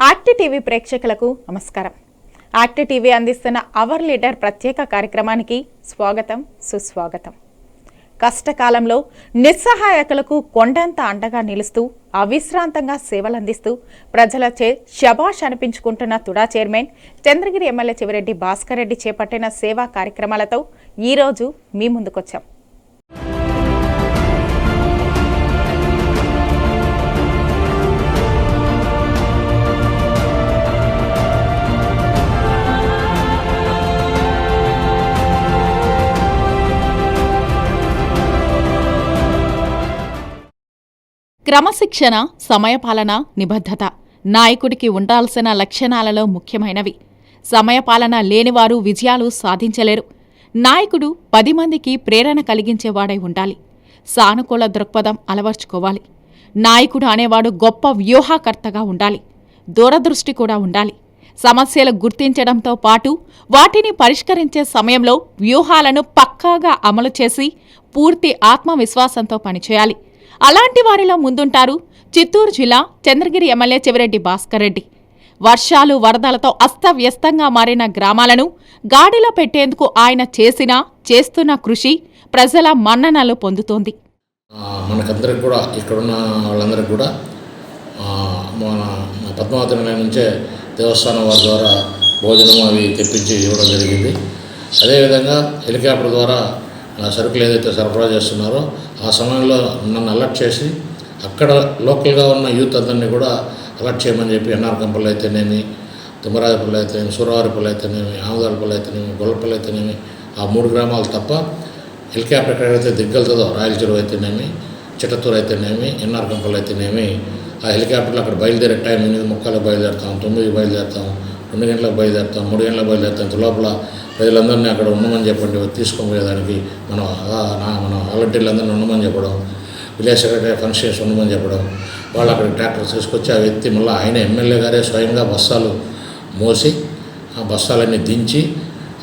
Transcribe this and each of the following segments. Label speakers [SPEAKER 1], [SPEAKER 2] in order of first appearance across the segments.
[SPEAKER 1] RT TV ప్రేక్షకులకు నమస్కారం. RT TV అందిస్తున్న అవర్ లీడర్ ప్రత్యేక కార్యక్రమానికి స్వాగతం, సుస్వాగతం. కష్టకాలంలో నిస్సహాయకులకు కొండంత అండగా నిలుస్తూ అవిశ్రాంతంగా సేవలందిస్తూ ప్రజలచే శభాష్ అనిపించుకుంటున్న తుడా చైర్మన్ చంద్రగిరి ఎమ్మెల్యే చివరెడ్డి భాస్కర్ రెడ్డి చేపట్టిన సేవా కార్యక్రమాలతో ఈరోజు మీ ముందుకొచ్చాం. క్రమశిక్షణ, సమయపాలన, నిబద్ధత నాయకుడికి ఉండాల్సిన లక్షణాలలో ముఖ్యమైనవి. సమయపాలన లేనివారు విజయాలు సాధించలేరు. నాయకుడు 10 మందికి ప్రేరణ కలిగించేవాడై ఉండాలి. సానుకూల దృక్పథం అలవర్చుకోవాలి. నాయకుడు అనేవాడు గొప్ప వ్యూహకర్తగా ఉండాలి. దూరదృష్టి కూడా ఉండాలి. సమస్యలు గుర్తించడంతో పాటు వాటిని పరిష్కరించే సమయంలో వ్యూహాలను పక్కాగా అమలు చేసి పూర్తి ఆత్మవిశ్వాసంతో పనిచేయాలి. అలాంటి వారిలో ముందుంటారు చిత్తూరు జిల్లా చంద్రగిరి ఎమ్మెల్యే చివరెడ్డి భాస్కర్ రెడ్డి. వర్షాలు, వరదలతో అస్తవ్యస్తంగా మారిన గ్రామాలను గాడిలో పెట్టేందుకు ఆయన చేస్తున్న కృషి ప్రజల మన్ననలు పొందుతోంది.
[SPEAKER 2] మనకందరికి కూడా ఇక్కడున్న వాళ్ళందరికీ కూడా మన పద్మావతి నిలయం నుంచే దేవస్థానం వారి ద్వారా భోజనం అవి తెప్పించి ఇవ్వడం జరిగింది. అదేవిధంగా హెలికాప్టర్ ద్వారా సరుకులు ఏదైతే సరఫరా చేస్తున్నారో ఆ సమయంలో నన్ను అలర్ట్ చేసి అక్కడ లోకల్గా ఉన్న యూత్ అందరినీ కూడా అలర్ట్ చేయమని చెప్పి ఎన్ఆర్ కంపల్లి అయితేనేమి, తిమ్మరాజపల్లి అయితేనేమి, సూరవారిపల్లి అయితేనేమి, ఆముదాలపల్లి అయితేనేమి, గొల్లపల్లి అయితేనేమి ఆ 3 గ్రామాలు తప్ప హెలికాప్టర్ ఎక్కడైతే దిగ్గలుతుందో రాయల చెరువు అయితేనేమి, చిట్టతూరు అయితేనేమి, ఎన్ఆర్ కంపల్లి అయితేనేమి ఆ హెలికాప్టర్లు అక్కడ బయలుదేరే టైం 8:30 బయలుదేరుతాం, 9 బయలుదేరుతాం, 2 గంటలకు బయలుదేరుతాం, 3 గంటలకు బయలుదేరుతాం. ఇంత లోపల ప్రజలందరినీ అక్కడ ఉండమని చెప్పండి, తీసుకొని పోయేదానికి మన వాలంటీర్లందరినీ ఉండమని చెప్పడం, విలేజ్ సెక్రటరీ ఫంక్షన్స్ ఉండమని చెప్పడం, వాళ్ళు అక్కడ ట్రాక్టర్ తీసుకొచ్చి ఆ వ్యక్తి మళ్ళీ ఆయన ఎమ్మెల్యే గారే స్వయంగా బస్తాలు మోసి ఆ బస్తాలన్నీ దించి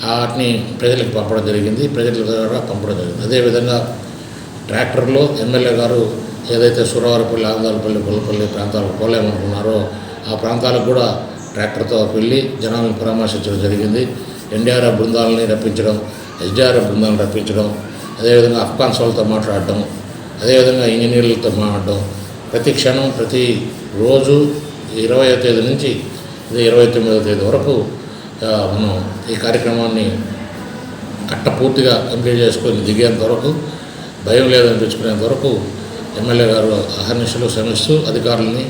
[SPEAKER 2] వాటిని ప్రజలకు పంపడం జరిగింది. ప్రజల ద్వారా పంపడం జరిగింది. అదేవిధంగా ట్రాక్టర్లో ఎమ్మెల్యే గారు ఏదైతే సూరవారిపల్లి, ఆందాలపల్లి, గొల్లపల్లి ప్రాంతాలకు పోలేమనుకున్నారో ఆ ప్రాంతాలకు కూడా ట్రాక్టర్తో వెళ్ళి జనాలను పరామర్శించడం జరిగింది. ఎన్డీఆర్ఎఫ్ బృందాలని రప్పించడం, ఎస్డీఆర్ఎఫ్ బృందాలను రప్పించడం, అదేవిధంగా అఫ్ఘాన్స్ వాళ్ళతో మాట్లాడడం, అదేవిధంగా ఇంజనీర్లతో మాట్లాడడం, ప్రతి క్షణం ప్రతి రోజు 20వ తేదీ నుంచి 29వ తేదీ వరకు మనం ఈ కార్యక్రమాన్ని పూర్తిగా కంప్లీట్ చేసుకొని దిగేంత వరకు, భయం లేదనిపించుకునేంత వరకు ఎమ్మెల్యే గారు అహర్నిశలు శ్రమిస్తూ అధికారులని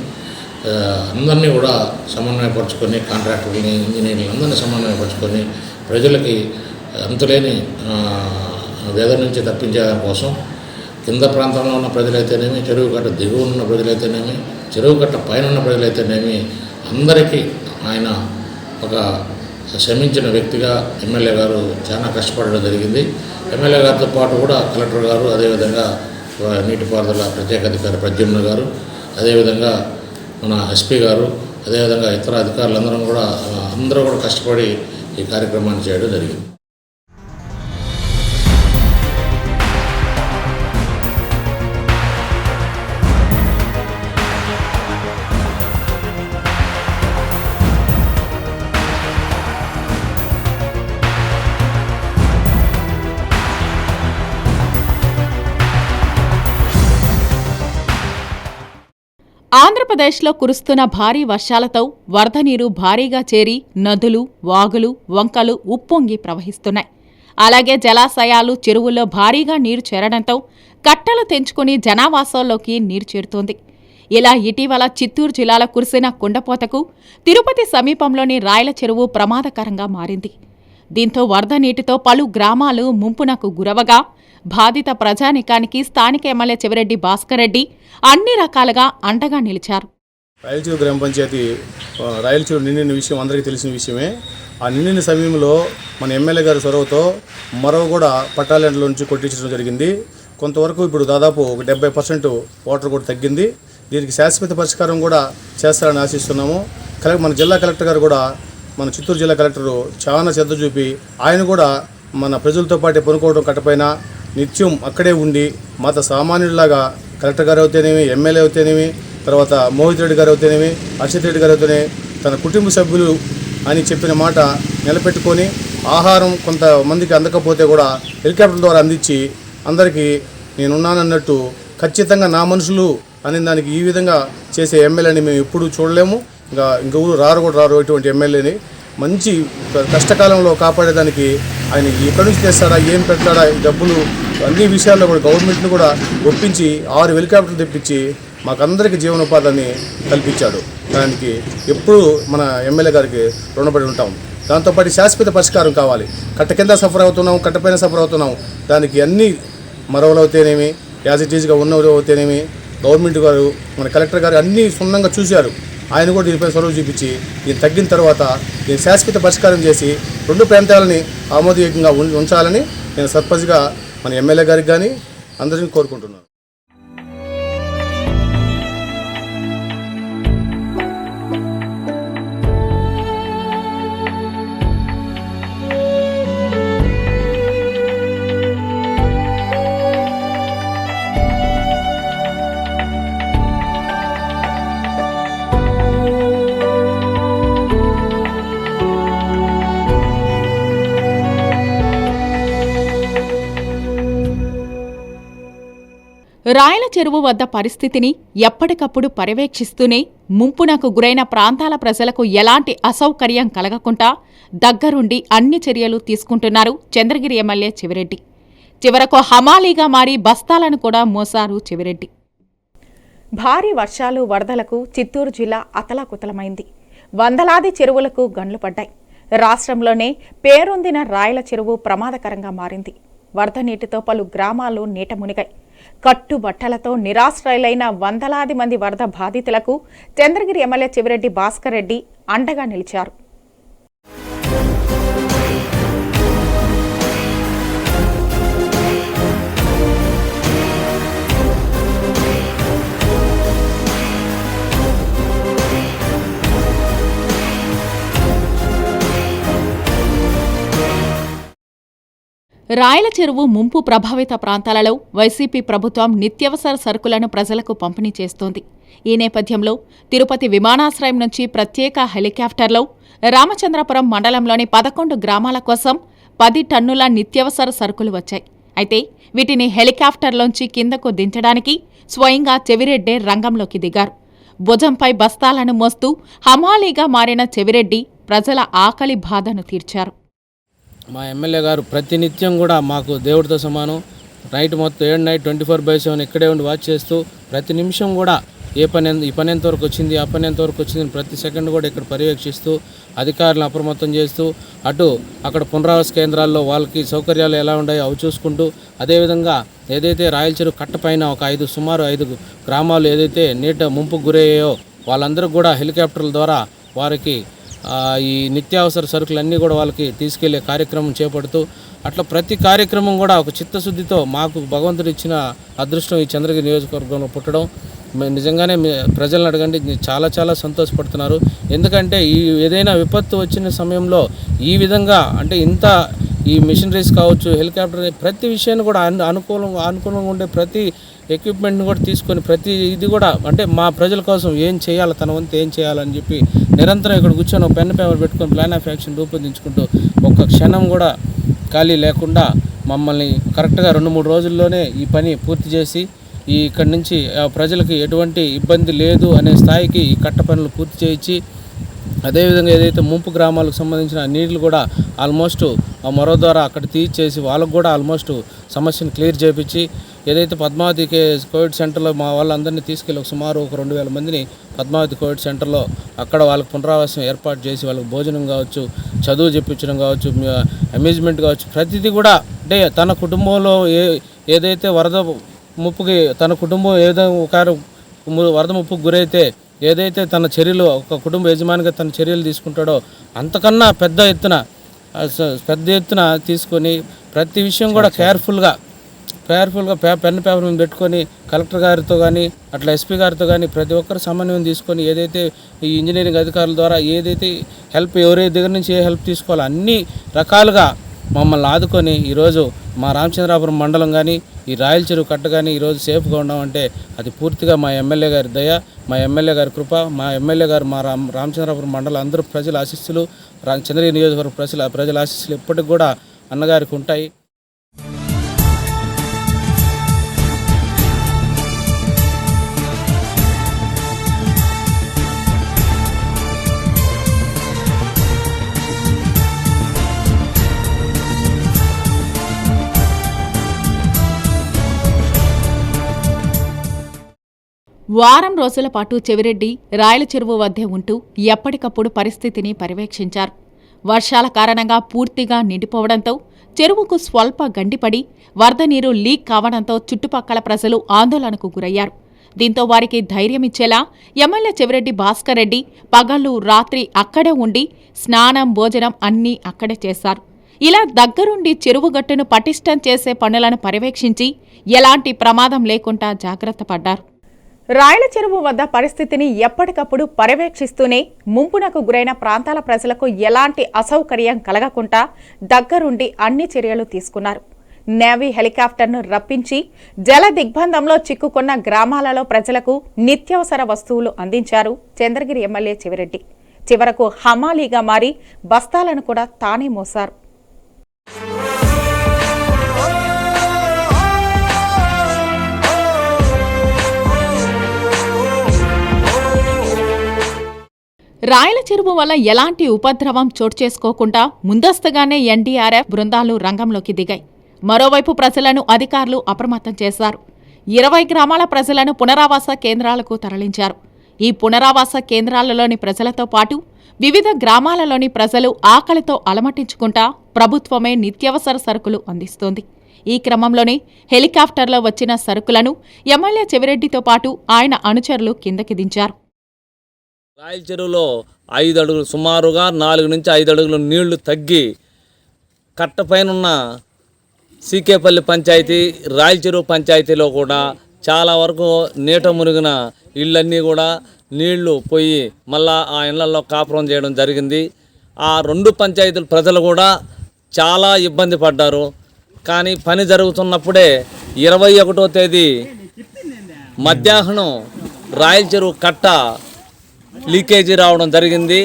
[SPEAKER 2] అందరినీ కూడా సమన్వయపరుచుకొని, కాంట్రాక్టర్లని, ఇంజనీర్లని అందరినీ సమన్వయపరుచుకొని ప్రజలకి అంతులేని వేదన నుంచి తప్పించే కోసం కింద ప్రాంతంలో ఉన్న ప్రజలైతేనేమి, చెరువు కట్ట దిగువ ఉన్న ప్రజలైతేనేమి, చెరువు కట్ట పైన ఉన్న ప్రజలైతేనేమి అందరికీ ఆయన ఒక శ్రమించిన వ్యక్తిగా ఎమ్మెల్యే గారు చాలా కష్టపడడం జరిగింది. ఎమ్మెల్యే గారితో పాటు కూడా కలెక్టర్ గారు, అదేవిధంగా నీటిపారుదల ప్రత్యేక అధికారి ప్రద్యుమ్న గారు, అదేవిధంగా మన ఎస్పీ గారు, అదేవిధంగా ఇతర అధికారులందరూ కూడా కష్టపడి ఈ కార్యక్రమాన్ని చేయడం జరిగింది.
[SPEAKER 1] ఆంధ్రప్రదేశ్లో కురుస్తున్న భారీ వర్షాలతో వరద నీరు భారీగా చేరి నదులు, వాగులు, వంకలు ఉప్పొంగి ప్రవహిస్తున్నాయి. అలాగే జలాశయాలు, చెరువుల్లో భారీగా నీరు చేరడంతో కట్టలు తెంచుకుని జనావాసాల్లోకి నీరు చేరుతోంది. ఇలా ఇటీవల చిత్తూరు జిల్లాలో కురిసిన కుండపోతకు తిరుపతి సమీపంలోని రాయల చెరువు ప్రమాదకరంగా మారింది. దీంతో వరద నీటితో పలు గ్రామాలు ముంపునకు గురవగా బాధిత ప్రజానికానికి స్థానిక ఎమ్మెల్యే చివరెడ్డి భాస్కర్ రెడ్డి అన్ని రకాలుగా అండగా నిలిచారు.
[SPEAKER 3] రాయలచెరువు గ్రామ పంచాయతీ రాయలచెరువు నిండిన విషయం అందరికీ తెలిసిన విషయమే. ఆ నిండిన సమయంలో మన ఎమ్మెల్యే గారి చొరవతో మరో కూడా పట్టాలెండ్ల నుంచి కొట్టించడం జరిగింది. కొంతవరకు ఇప్పుడు దాదాపు 70% వాటర్ కూడా తగ్గింది. దీనికి శాశ్వత పరిష్కారం కూడా చేస్తారని ఆశిస్తున్నాము. మన జిల్లా కలెక్టర్ గారు కూడా, మన చిత్తూరు జిల్లా కలెక్టరు చాలా శ్రద్ధ చూపి ఆయన కూడా మన ప్రజలతో పాటు పనుకోవడం కట్టపైన నిత్యం అక్కడే ఉండి మత సామాన్యుడిలాగా కలెక్టర్ గారు అయితేనేమి, ఎమ్మెల్యే అయితేనేమి, తర్వాత మోహిత్ రెడ్డి గారు అయితేనేమి, హర్షిత్ రెడ్డి గారు అయితేనే తన కుటుంబ సభ్యులు అని చెప్పిన మాట నిలబెట్టుకొని ఆహారం కొంతమందికి అందకపోతే కూడా హెలికాప్టర్ ద్వారా అందించి అందరికీ నేనున్నానన్నట్టు ఖచ్చితంగా నా మనుషులు అనే దానికి ఈ విధంగా చేసే ఎమ్మెల్యేని మేము ఎప్పుడూ చూడలేము. ఇంకా ఊరు రారు ఇటువంటి ఎమ్మెల్యేని మంచి కష్టకాలంలో కాపాడేదానికి ఆయన ఎక్కడి నుంచి తెస్తాడా, ఏం పెడతాడా, ఈ డబ్బులు అన్ని విషయాల్లో కూడా గవర్నమెంట్ని కూడా ఒప్పించి 6 హెలికాప్టర్లు తెప్పించి మాకందరికీ జీవనోపాధిని కల్పించాడు. దానికి ఎప్పుడూ మన ఎమ్మెల్యే గారికి రుణపడి ఉంటాం. దాంతోపాటు శాశ్వత పరిష్కారం కావాలి. కట్ట కింద సఫర్ అవుతున్నాం, కట్టపైన సఫర్ అవుతున్నాం. దానికి అన్ని మరవలు అవుతేనేమి, యాజ్ ఇట్ ఈజ్గా ఉన్నవి అవుతేనేమి, గవర్నమెంట్ గారు మన కలెక్టర్ గారు అన్నీ క్షుణ్ణంగా చూశారు. ఆయన కూడా దీనిపై చొరవ చూపించి దీన్ని తగ్గిన తర్వాత దీన్ని శాశ్వత పరిష్కారం చేసి 2 ప్రాంతాలని ఆమోదయోగ్యంగా ఉంచాలని నేను సర్పంచ్గా మన ఎమ్మెల్యే గారికి కానీ అందరినీ కోరుకుంటున్నాను.
[SPEAKER 1] రాయల చెరువు వద్ద పరిస్థితిని ఎప్పటికప్పుడు పర్యవేక్షిస్తూనే ముంపునకు గురైన ప్రాంతాల ప్రజలకు ఎలాంటి అసౌకర్యం కలగకుండా దగ్గరుండి అన్ని చర్యలు తీసుకుంటున్నారు చంద్రగిరి ఎమ్మెల్యే చెవిరెడ్డి. చివరకు హమాలీగా మారి బస్తాలను కూడా మోసారు చెవిరెడ్డి. భారీ వర్షాలు, వరదలకు చిత్తూరు జిల్లా అతలాకుతలమైంది. వందలాది చెరువులకు గండ్లు పడ్డాయి. రాష్ట్రంలోనే పేరొందిన రాయల చెరువు ప్రమాదకరంగా మారింది. వరద నీటితో పలు గ్రామాలు నీట మునిగాయి. కట్టుబట్టలతో నిరాశ్రయులైన వందలాది మంది వరద బాధితులకు చంద్రగిరి ఎమ్మెల్యే చెవిరెడ్డి భాస్కర్ రెడ్డి అండగా నిలిచారు. రాయల చెరువు ముంపు ప్రభావిత ప్రాంతాలలో వైసీపీ ప్రభుత్వం నిత్యావసర సరుకులను ప్రజలకు పంపిణీ చేస్తోంది. ఈ నేపథ్యంలో తిరుపతి విమానాశ్రయం నుంచి ప్రత్యేక హెలికాప్టర్లో రామచంద్రపురం మండలంలోని 11 గ్రామాల కోసం 10 టన్నుల నిత్యావసర సరుకులు వచ్చాయి. అయితే వీటిని హెలికాప్టర్లోంచి కిందకు దించడానికి స్వయంగా చెవిరెడ్డే రంగంలోకి దిగారు. భుజంపై బస్తాలను మోస్తూ హమాలీగా మారిన చెవిరెడ్డి ప్రజల ఆకలి బాధను తీర్చారు.
[SPEAKER 4] మా ఎమ్మెల్యే గారు ప్రతినిత్యం కూడా మాకు దేవుడితో సమానం. నైట్ మొత్తం 7 నైట్ 24/7 ఇక్కడే ఉండి వాచ్ చేస్తూ ప్రతి నిమిషం కూడా ఈ పని ఎంతవరకు వచ్చింది, ఆ పని ఎంతవరకు వచ్చింది ప్రతి సెకండ్ కూడా ఇక్కడ పర్యవేక్షిస్తూ అధికారులను అప్రమత్తం చేస్తూ అక్కడ పునరావాస కేంద్రాల్లో వాళ్ళకి సౌకర్యాలు ఎలా ఉన్నాయో అవి చూసుకుంటూ, అదేవిధంగా ఏదైతే రాయల చెరువు కట్టపైన సుమారు 5 గ్రామాలు ఏదైతే నీట ముంపుకు గురయ్యాయో వాళ్ళందరూ కూడా హెలికాప్టర్ల ద్వారా వారికి ఈ నిత్యావసర సరుకులన్నీ కూడా వాళ్ళకి తీసుకెళ్లే కార్యక్రమం చేపడుతూ అట్లా ప్రతి కార్యక్రమం కూడా ఒక చిత్తశుద్ధితో మాకు భగవంతుడు ఇచ్చిన అదృష్టం ఈ చంద్రగిరి నియోజకవర్గంలో పుట్టడం నిజంగానే ప్రజలను అడగండి, చాలా చాలా సంతోషపడుతున్నారు. ఎందుకంటే ఏదైనా విపత్తు వచ్చిన సమయంలో ఈ విధంగా అంటే ఇంత ఈ మిషనరీస్ కావచ్చు, హెలికాప్టర్ ప్రతి విషయాన్ని కూడా అనుకూలంగా ఉండే ప్రతి ఎక్విప్మెంట్ని కూడా తీసుకొని ప్రతి ఇది కూడా అంటే మా ప్రజల కోసం ఏం చేయాలి, తన వంతు ఏం చేయాలని చెప్పి నిరంతరం ఇక్కడ కూర్చొని ఒక పెన్ పేపర్ పెట్టుకొని ప్లాన్ ఆఫ్ యాక్షన్ రూపొందించుకుంటూ ఒక్క క్షణం కూడా ఖాళీ లేకుండా మమ్మల్ని కరెక్ట్గా 2-3 రోజుల్లోనే ఈ పని పూర్తి చేసి ఇక్కడి నుంచి ప్రజలకు ఎటువంటి ఇబ్బంది లేదు అనే స్థాయికి ఈ కట్ట పనులు పూర్తి చేయించి, అదేవిధంగా ఏదైతే ముంపు గ్రామాలకు సంబంధించిన నీళ్లు కూడా ఆల్మోస్ట్ ఆ మొర ద్వారా అక్కడ తీర్చేసి వాళ్ళకు కూడా ఆల్మోస్ట్ సమస్యను క్లియర్ చేయించి, ఏదైతే పద్మావతి కోవిడ్ సెంటర్లో మా వాళ్ళందరినీ తీసుకెళ్ళి సుమారు 2,000 మందిని పద్మావతి కోవిడ్ సెంటర్లో అక్కడ వాళ్ళకి పునరావాసం ఏర్పాటు చేసి వాళ్ళకి భోజనం కావచ్చు, చదువు చెప్పించడం కావచ్చు, అమ్యూజ్మెంట్ కావచ్చు, ప్రతిదీ కూడా అంటే తన కుటుంబంలో ఏదైతే వరద ముప్పుకి తన కుటుంబం వరద ముప్పుకు గురైతే ఏదైతే తన చర్యలు ఒక కుటుంబ యజమానిగా తన చర్యలు తీసుకుంటాడో అంతకన్నా పెద్ద ఎత్తున తీసుకొని ప్రతి విషయం కూడా కేర్ఫుల్గా పెన్ పేపర్ మీద పెట్టుకొని కలెక్టర్ గారితో కానీ అట్లా ఎస్పీ గారితో కానీ ప్రతి ఒక్కరు సమన్వయం తీసుకొని ఏదైతే ఈ ఇంజనీరింగ్ అధికారుల ద్వారా ఏదైతే హెల్ప్ ఎవరి దగ్గర నుంచి ఏ హెల్ప్ తీసుకోవాలో అన్ని రకాలుగా మమ్మల్ని ఆదుకొని ఈరోజు మా రామచంద్రాపురం మండలం కానీ ఈ రాయల చెరువు కట్ట కానీ ఈరోజు సేఫ్గా ఉన్నామంటే అది పూర్తిగా మా ఎమ్మెల్యే గారి దయ, మా ఎమ్మెల్యే గారి కృప, మా ఎమ్మెల్యే గారు మా రామచంద్రాపురం మండలం అందరూ ప్రజల ఆశీస్సులు, చంద్రగిరి నియోజకవర్గ ప్రజల ఆశీస్సులు ఎప్పటికి కూడా అన్నగారికి ఉంటాయి.
[SPEAKER 1] వారం రోజుల పాటు చెవిరెడ్డి రాయల చెరువు వద్దే ఉంటూ ఎప్పటికప్పుడు పరిస్థితిని పర్యవేక్షించారు. వర్షాల కారణంగా పూర్తిగా నిండిపోవడంతో చెరువుకు స్వల్ప గండిపడి వరద నీరు లీక్ కావడంతో చుట్టుపక్కల ప్రజలు ఆందోళనకు గురయ్యారు. దీంతో వారికి ధైర్యమిచ్చేలా ఎమ్మెల్యే చెవిరెడ్డి భాస్కర్ రెడ్డి పగళ్లు రాత్రి అక్కడే ఉండి స్నానం, భోజనం అన్నీ అక్కడే చేశారు. ఇలా దగ్గరుండి చెరువు గట్టును పటిష్టం చేసే పనులను పర్యవేక్షించి ఎలాంటి ప్రమాదం లేకుండా జాగ్రత్త పడ్డారు. రాయల చెరువు వద్ద పరిస్థితిని ఎప్పటికప్పుడు పర్యవేక్షిస్తూనే ముంపునకు గురైన ప్రాంతాల ప్రజలకు ఎలాంటి అసౌకర్యం కలగకుండా దగ్గరుండి అన్ని చర్యలు తీసుకున్నారు. నేవీ హెలికాప్టర్ను రప్పించి జల దిగ్బంధంలో చిక్కుకున్న గ్రామాలలో ప్రజలకు నిత్యావసర వస్తువులు అందించారు చంద్రగిరి ఎమ్మెల్యే చెవిరెడ్డి. చివరకు హమాలీగా మారి బస్తాలను కూడా తానే మోశారు. రాయల చెరువు వల్ల ఎలాంటి ఉపద్రవం చోటు చేసుకోకుండా ముందస్తుగానే ఎన్డీఆర్ఎఫ్ బృందాలు రంగంలోకి దిగాయి. మరోవైపు ప్రజలను అధికారులు అప్రమత్తం చేశారు. 20 గ్రామాల ప్రజలను పునరావాస కేంద్రాలకు తరలించారు. ఈ పునరావాస కేంద్రాలలోని ప్రజలతో పాటు వివిధ గ్రామాలలోని ప్రజలు ఆకలితో అలమటించుకుంటా ప్రభుత్వమే నిత్యావసర సరుకులు అందిస్తోంది. ఈ క్రమంలోనే హెలికాప్టర్లో వచ్చిన సరుకులను ఎమ్మెల్యే చెవిరెడ్డితో పాటు ఆయన అనుచరులు కిందకి దించారు.
[SPEAKER 5] రాయల చెరువులో 5 అడుగులు, సుమారుగా 4 నుంచి 5 అడుగులు నీళ్లు తగ్గి కట్టపైనున్న సీకేపల్లి పంచాయతీ, రాయల చెరువు పంచాయతీలో కూడా చాలా వరకు నీట మునిగిన ఇళ్ళన్నీ కూడా నీళ్లు పోయి మళ్ళా ఆ ఇళ్లలో కాపురం చేయడం జరిగింది. ఆ 2 పంచాయతీల ప్రజలు కూడా చాలా ఇబ్బంది పడ్డారు. కానీ పని జరుగుతున్నప్పుడే 21వ తేదీ మధ్యాహ్నం రాయల చెరువు కట్ట లీకేజీ రావడం జరిగింది.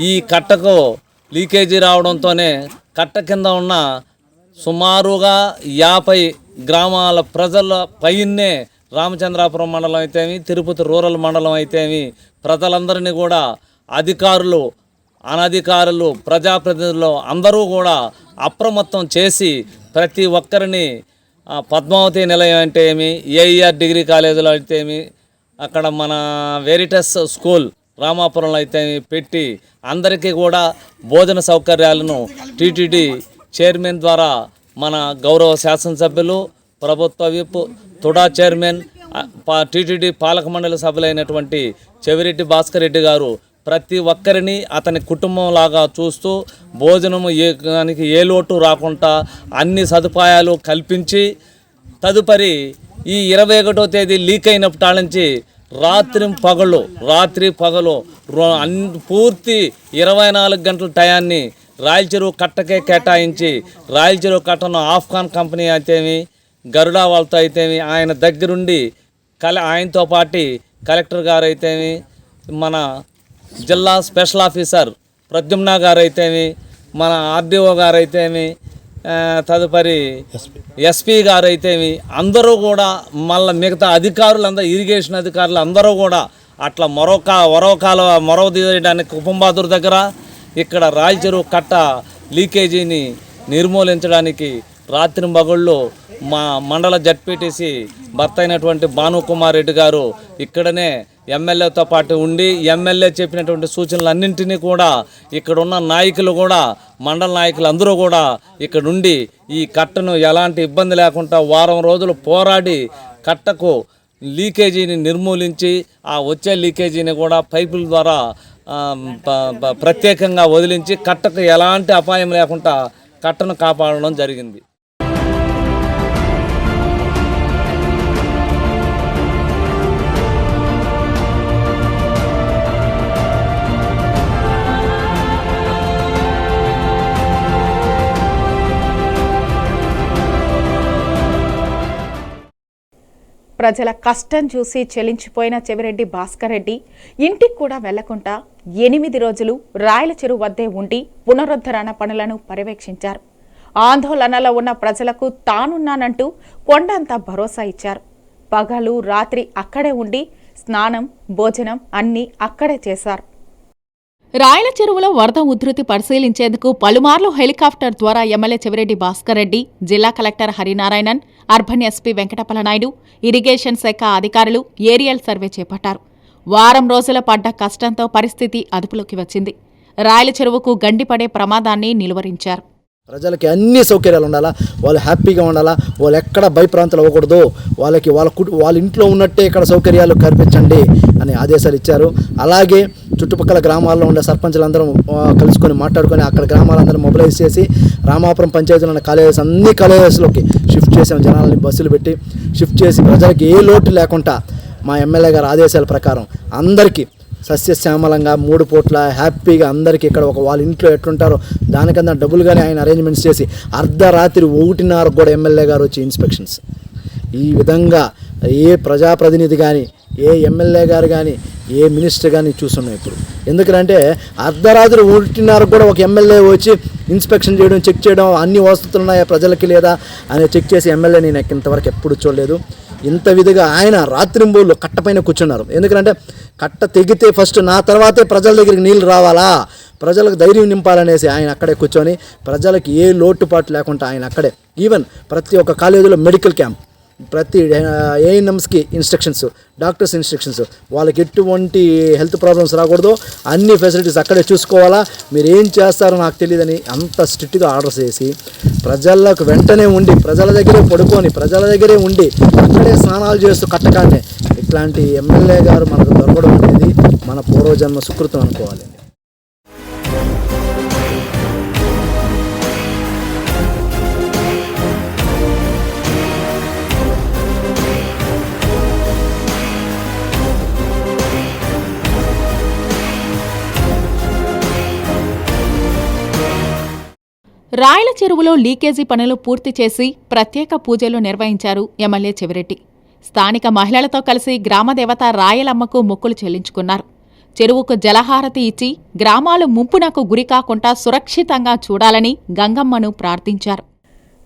[SPEAKER 5] ఈ కట్టకు లీకేజీ రావడంతోనే కట్ట కింద ఉన్న సుమారుగా 50 గ్రామాల ప్రజల పైనే రామచంద్రాపురం మండలం అయితేమి, తిరుపతి రూరల్ మండలం అయితేమి ప్రజలందరినీ కూడా అధికారులు, అనధికారులు, ప్రజాప్రతినిధులు అందరూ కూడా అప్రమత్తం చేసి ప్రతి ఒక్కరిని పద్మావతి నిలయం అంటే ఏమి, ఏఈఆర్ డిగ్రీ కాలేజీలో అయితేమి, అక్కడ మన వెరిటస్ స్కూల్ రామాపురంలో అయితే పెట్టి అందరికీ కూడా భోజన సౌకర్యాలను టీటీడీ చైర్మన్ ద్వారా మన గౌరవ శాసనసభ్యులు, ప్రభుత్వ విప్, తుడా చైర్మన్, టీటీడీ పాలక మండలి సభ్యులైనటువంటి చెవిరెడ్డి భాస్కర్ రెడ్డి గారు ప్రతి ఒక్కరిని అతని కుటుంబంలాగా చూస్తూ భోజనము ఏ లోటు రాకుండా అన్ని సదుపాయాలు కల్పించి తదుపరి ఈ 21వ తేదీ లీక్ అయినప్పటి నుంచి రాత్రి పగలు పూర్తి 24 గంటల టయాన్ని రాయల చెరువు కట్టకే కేటాయించి రాయల చెరువు కట్టను ఆఫ్ఘాన్ కంపెనీ అయితేమి, గరుడా వాళ్ళతో అయితేమి ఆయన దగ్గరుండి ఆయనతో పాటు కలెక్టర్ గారు అయితేమి, మన జిల్లా స్పెషల్ ఆఫీసర్ ప్రద్యుమ్న గారు అయితేమి, మన ఆర్డీఓ గారు అయితేమి, తదుపరి ఎస్పీ గారు అయితేమి అందరూ కూడా మళ్ళీ మిగతా అధికారులందరూ, ఇరిగేషన్ అధికారులు అందరూ కూడా అట్లా మరో తీయడానికి కుప్పంబాదూరు దగ్గర ఇక్కడ రాయల చెరువు కట్ట లీకేజీని నిర్మూలించడానికి రాత్రి మగళ్ళు మా మండల జడ్పీటీసీ భర్త అయినటువంటి భానుకుమార్ రెడ్డి గారు ఇక్కడనే ఎమ్మెల్యేతో పాటు ఉండి ఎమ్మెల్యే చెప్పినటువంటి సూచనలన్నింటినీ కూడా ఇక్కడున్న నాయకులు కూడా, మండల నాయకులు అందరూ కూడా ఇక్కడుండి ఈ కట్టను ఎలాంటి ఇబ్బంది లేకుండా వారం రోజులు పోరాడి కట్టకు లీకేజీని నిర్మూలించి ఆ వచ్చే లీకేజీని కూడా పైపుల ద్వారా ప్రత్యేకంగా వదిలించి కట్టకు ఎలాంటి అపాయం లేకుండా కట్టను కాపాడడం జరిగింది.
[SPEAKER 1] ప్రజల కష్టం చూసి చెలించిపోయిన చెవిరెడ్డి భాస్కర్ రెడ్డి ఇంటికి కూడా వెళ్లకుండా 8 రోజులు రాయల చెరువు వద్దే ఉండి పునరుద్ధరణ పనులను పర్యవేక్షించారు. ఆందోళనలో ఉన్న ప్రజలకు తానున్నానంటూ కొండంత భరోసా ఇచ్చారు. పగలు రాత్రి అక్కడే ఉండి స్నానం, భోజనం అన్నీ అక్కడే చేశారు. రాయల చెరువులో వరద ఉధృతి పరిశీలించేందుకు పలుమార్లు హెలికాప్టర్ ద్వారా ఎమ్మెల్యే చెవిరెడ్డి భాస్కర్ రెడ్డి, జిల్లా collector Harinarayanan, urban SP Venkatapalanaidu, irrigation శాఖ అధికారులు ఏరియల్ సర్వే చేపట్టారు. వారం రోజుల పడ్డ కష్టంతో పరిస్థితి అదుపులోకి వచ్చింది. రాయల చెరువుకు గండిపడే ప్రమాదాన్ని నిలువరించారు.
[SPEAKER 6] ప్రజలకి అన్ని సౌకర్యాలు ఉండాలా, వాళ్ళు హ్యాపీగా ఉండాలా, వాళ్ళు ఎక్కడ భయప్రాంతాలు అవ్వకూడదు, వాళ్ళకి వాళ్ళ ఇంట్లో ఉన్నట్టే ఇక్కడ సౌకర్యాలు కల్పించండి అని ఆదేశాలు ఇచ్చారు. అలాగే చుట్టుపక్కల గ్రామాల్లో ఉండే సర్పంచులందరం కలుసుకొని మాట్లాడుకొని అక్కడ గ్రామాలందరూ మొబిలైజ్ చేసి రామాపురం పంచాయతీలో ఉన్న కాలేజెస్ అన్ని కాలేజెస్లోకి షిఫ్ట్ చేసాం. జనాలని బస్సులు పెట్టి షిఫ్ట్ చేసి ప్రజలకి ఏ లోటు లేకుండా మా ఎమ్మెల్యే గారి ఆదేశాల ప్రకారం అందరికీ సస్యశ్యామలంగా 3 పూట్ల హ్యాపీగా అందరికీ ఇక్కడ వాళ్ళ ఇంట్లో ఎట్లుంటారో దానికన్నా డబుల్గానే ఆయన అరేంజ్మెంట్స్ చేసి అర్ధరాత్రి 1:30 కూడా ఎమ్మెల్యే గారు వచ్చి ఇన్స్పెక్షన్స్. ఈ విధంగా ఏ ప్రజాప్రతినిధి కానీ, ఏ ఎమ్మెల్యే గారు కానీ, ఏ మినిస్టర్ కానీ చూస్తున్నాం ఇప్పుడు. ఎందుకంటే అర్ధరాత్రి 1:30 కూడా ఒక ఎమ్మెల్యే వచ్చి ఇన్స్పెక్షన్ చేయడం, చెక్ చేయడం, అన్ని వసతులు ఉన్నాయా ప్రజలకి లేదా అని చెక్ చేసి ఎమ్మెల్యే నేను ఇంతవరకు ఎప్పుడు చూడలేదు. ఇంత విధిగా ఆయన రాత్రింబోళ్ళు కట్టపైన కూర్చున్నారు. ఎందుకంటే కట్ట తెగితే ఫస్ట్ నా తర్వాతే ప్రజల దగ్గరికి నీళ్ళు రావాలా, ప్రజలకు ధైర్యం నింపాలనేసి ఆయన అక్కడే కూర్చొని ప్రజలకు ఏ లోటుపాటు లేకుండా ఆయన అక్కడే ఈవెన్ ప్రతి ఒక్క కాలేజీలో మెడికల్ క్యాంప్, ప్రతి ఏఎన్ఎంస్కి ఇన్స్ట్రక్షన్స్, డాక్టర్స్ ఇన్స్ట్రక్షన్స్, వాళ్ళకి ఎటువంటి హెల్త్ ప్రాబ్లమ్స్ రాకూడదు, అన్ని ఫెసిలిటీస్ అక్కడే చూసుకోవాలా, మీరు ఏం చేస్తారో నాకు తెలియదని అంత స్ట్రిక్ట్గా ఆర్డర్స్ చేసి ప్రజలకు వెంటనే ఉండి ప్రజల దగ్గరే పడుకొని ప్రజల దగ్గరే ఉండి అక్కడే స్నానాలు చేస్తూ కట్టకాన్నే ఇట్లాంటి ఎమ్మెల్యే గారు మనకు దొరకడం అనేది మన పూర్వజన్మ సుకృతం అనుకోవాలి.
[SPEAKER 1] రాయల చెరువులో లీకేజీ పనులు పూర్తి చేసి ప్రత్యేక పూజలు నిర్వహించారు ఎమ్మెల్యే చెవిరెడ్డి. స్థానిక మహిళలతో కలిసి గ్రామదేవత రాయలమ్మకు మొక్కులు చెల్లించుకున్నారు. చెరువుకు జలహారతి ఇచ్చి గ్రామాలు ముంపునకు గురికాకుండా సురక్షితంగా చూడాలని గంగమ్మను ప్రార్థించారు.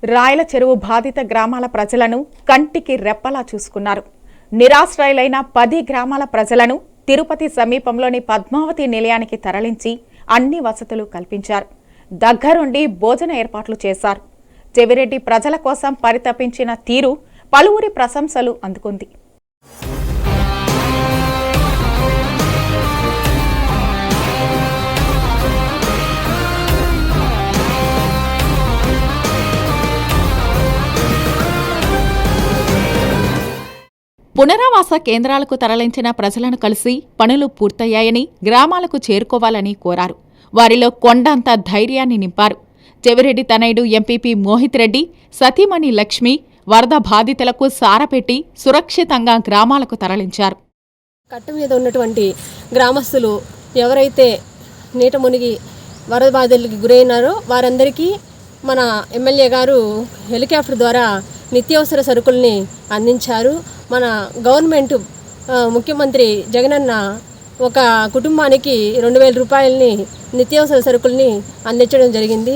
[SPEAKER 1] రాయల చెరువు బాధిత గ్రామాల ప్రజలను కంటికి రెప్పలా చూసుకున్నారు. నిరాశ్రయులైన 10 గ్రామాల ప్రజలను తిరుపతి సమీపంలోని పద్మావతి నిలయానికి తరలించి అన్ని వసతులు కల్పించారు. దగ్గరుండి భోజన ఏర్పాట్లు చేశారు. చెవిరెడ్డి ప్రజల కోసం పరితపించిన తీరు పలువురి ప్రశంసలు అందుకుంది. పునరావాస కేంద్రాలకు తరలించిన ప్రజలను కలిసి పనులు పూర్తయ్యాయని, గ్రామాలకు చేరుకోవాలని కోరారు. వారిలో కొండంత ధైర్యాన్ని నింపారు. చెవిరెడ్డి తనయుడు ఎంపీపీ మోహిత్ రెడ్డి, సతీమణి లక్ష్మి వరద బాధితులకు సారపెట్టి సురక్షితంగా గ్రామాలకు తరలించారు.
[SPEAKER 7] కట్ట మీద ఉన్నటువంటి గ్రామస్తులు ఎవరైతే నీట మునిగి వరద బాధితులకి గురైనారో వారందరికీ మన ఎమ్మెల్యే గారు హెలికాప్టర్ ద్వారా నిత్యావసర సరుకుల్ని అందించారు. మన గవర్నమెంట్ ముఖ్యమంత్రి జగనన్న ఒక కుటుంబానికి 2,000 రూపాయలని నిత్యావసర సరుకుల్ని అందించడం జరిగింది.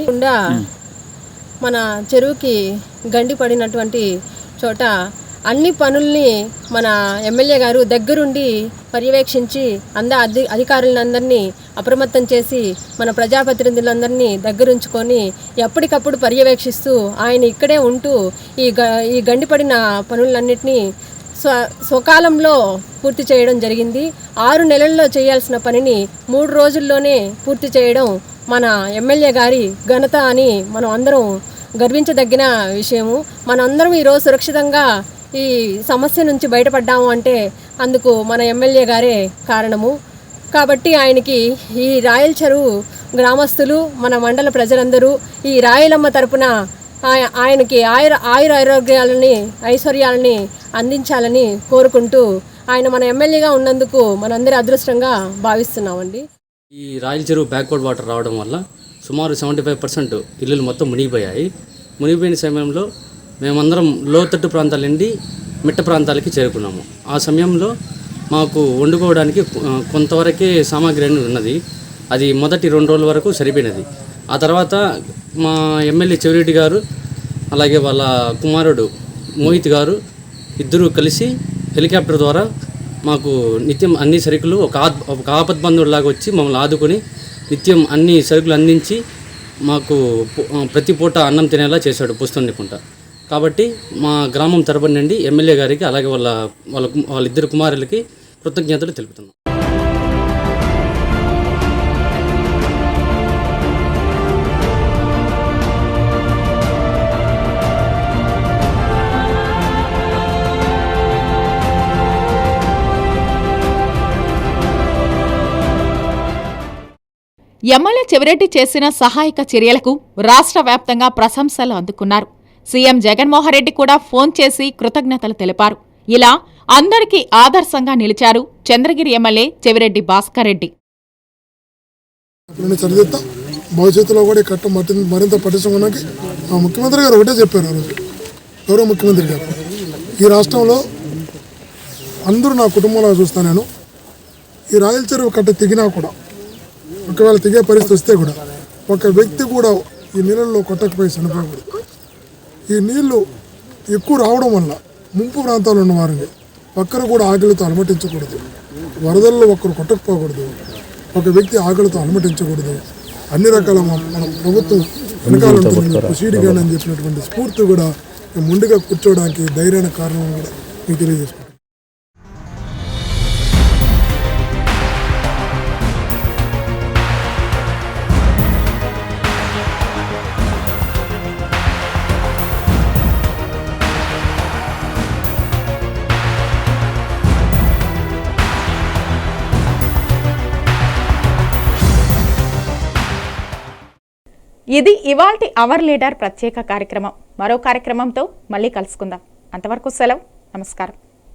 [SPEAKER 7] మన చెరువుకి గండి పడినటువంటి చోట అన్ని పనుల్ని మన ఎమ్మెల్యే గారు దగ్గరుండి పర్యవేక్షించి అధికారులందరినీ అప్రమత్తం చేసి మన ప్రజాప్రతినిధులందరినీ దగ్గరుంచుకొని ఎప్పటికప్పుడు పర్యవేక్షిస్తూ ఆయన ఇక్కడే ఉంటూ ఈ గండిపడిన పనులన్నింటినీ స్వకాలంలో పూర్తి చేయడం జరిగింది. 6 నెలల్లో చేయాల్సిన పనిని 3 రోజుల్లోనే పూర్తి చేయడం మన ఎమ్మెల్యే గారి ఘనత అని మనం అందరం గర్వించదగిన విషయము. మనందరం ఈరోజు సురక్షితంగా ఈ సమస్య నుంచి బయటపడ్డాము అంటే అందుకు మన ఎమ్మెల్యే గారే కారణము. కాబట్టి ఆయనకి ఈ రాయల చెరువు గ్రామస్తులు, మన మండల ప్రజలందరూ ఈ రాయలమ్మ తరపున ఆయనకి ఆయురారోగ్యాలని ఐశ్వర్యాలని అందించాలని కోరుకుంటూ ఆయన మన ఎమ్మెల్యేగా ఉన్నందుకు మనందరి అదృష్టంగా భావిస్తున్నామండి.
[SPEAKER 8] ఈ రాయల చెరువు బ్యాక్వర్డ్ వాటర్ రావడం వల్ల సుమారు 75% ఇల్లులు మొత్తం మునిగిపోయాయి. మునిగిపోయిన సమయంలో మేమందరం లోతట్టు ప్రాంతాల నుండి మిట్ట ప్రాంతాలకి చేరుకున్నాము. ఆ సమయంలో మాకు వండుకోవడానికి కొంతవరకే సామాగ్రి ఉన్నది. అది మొదటి 2 రోజుల వరకు సరిపోయినది. ఆ తర్వాత మా ఎమ్మెల్యే చెవిరెడ్డి గారు అలాగే వాళ్ళ కుమారుడు మోహిత్ గారు ఇద్దరూ కలిసి హెలికాప్టర్ ద్వారా మాకు నిత్యం అన్ని సరుకులు ఒక ఆపద్బంధువులాగా వచ్చి మమ్మల్ని ఆదుకొని నిత్యం అన్ని సరుకులు అందించి మాకు ప్రతి పూట అన్నం తినేలా చేశాడు పుస్తనికుంట. కాబట్టి మా గ్రామం తరపున నుండి ఎమ్మెల్యే గారికి అలాగే వాళ్ళిద్దరు కుమారులకి కృతజ్ఞతలు తెలుపుతున్నాం.
[SPEAKER 1] ఎమ్మెల్యే చెవిరెడ్డి చేసిన సహాయక చర్యలకు రాష్ట్ర వ్యాప్తంగా ప్రశంసలు అందుకున్నారు. సీఎం జగన్మోహన్రెడ్డి కూడా ఫోన్ చేసి కృతజ్ఞతలు తెలిపారు. ఇలా అందరికీ ఆదర్శంగా నిలిచారు చంద్రగిరి ఎమ్మెల్యే చెవిరెడ్డి భాస్కర్ రెడ్డి.
[SPEAKER 9] భవిష్యత్తులో కూడా కట్ట మరింత పటిష్టమని ముఖ్యమంత్రి గారు ఒకటే చెప్పారు. ఆ రోజు గౌరవ ముఖ్యమంత్రి గారు, ఈ రాష్ట్రంలో అందరూ నా కుటుంబంలో చూస్తాను. నేను ఈ రాయల చెరువు కట్ట తెగినా కూడా, ఒకవేళ తెగే పరిస్థితి వస్తే కూడా ఒక వ్యక్తి కూడా ఈ నీళ్ళల్లో కొట్టకపోయి చనిపోకూడదు. ఈ నీళ్లు ఎక్కువ రావడం వల్ల ముంపు ప్రాంతాల్లో ఉన్న వారిని ఒక్కరు కూడా ఆకలితో అలమటించకూడదు. వరదల్లో ఒక్కరు కొట్టకపోకూడదు. ఒక వ్యక్తి ఆకలితో అలమటించకూడదు. అన్ని రకాల మన ప్రభుత్వం వెనకాల ఉంటుంది ప్రొసీడింగ్ అని చెప్పినటువంటి స్ఫూర్తి కూడా ముందుగా కూర్చోవడానికి ధైర్యానికి కారణం కూడా మీకు తెలియజేసుకుంటాం.
[SPEAKER 1] ఇది ఇవాల్టి అవర్ లీడర్ ప్రత్యేక కార్యక్రమం. మరో కార్యక్రమంతో మళ్ళీ కలుసుకుందాం. అంతవరకు సెలవు. నమస్కారం.